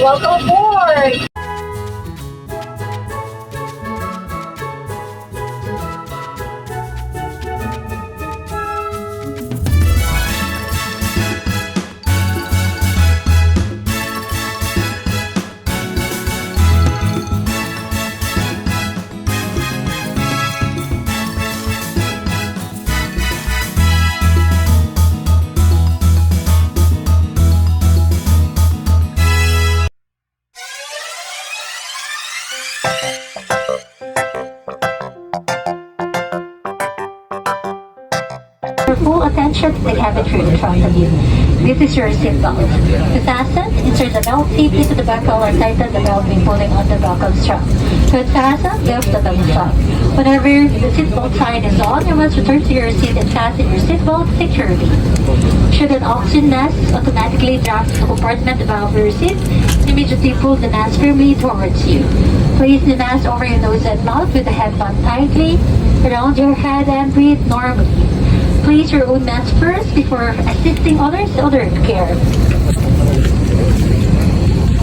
Welcome aboard! Your full attention to the cabin crew in front of you. This is your seatbelt. To fasten, insert the belt safely to the buckle or tighten the belt by pulling on the buckle strap. To unfasten, lift the belt strap. Whenever the seatbelt sign is on, you must return to your seat and fasten your seatbelt securely. Should an oxygen mask automatically drop to the compartment above your seat, immediately pull the mask firmly towards you. Place the mask over your nose and mouth with the headband tightly around your head and breathe normally. Place your own mask first before assisting others to other care.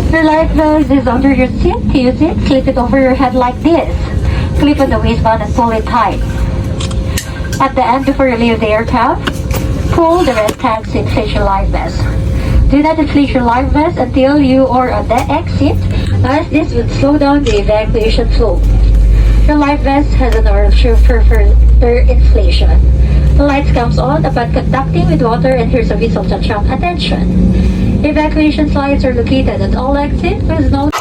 Your life vest is under your seat. To use it, slip it over your head like this. Clip on the waistband and pull it tight. At the end, before you leave the aircraft, pull the red tags to inflate your life vest. Do not inflate your life vest until you are on the exit, as this would slow down the evacuation flow. Your life vest has an overture for further inflation. The lights comes on upon contacting with water and here's a whistle to attract attention. Evacuation slides are located at all exits with no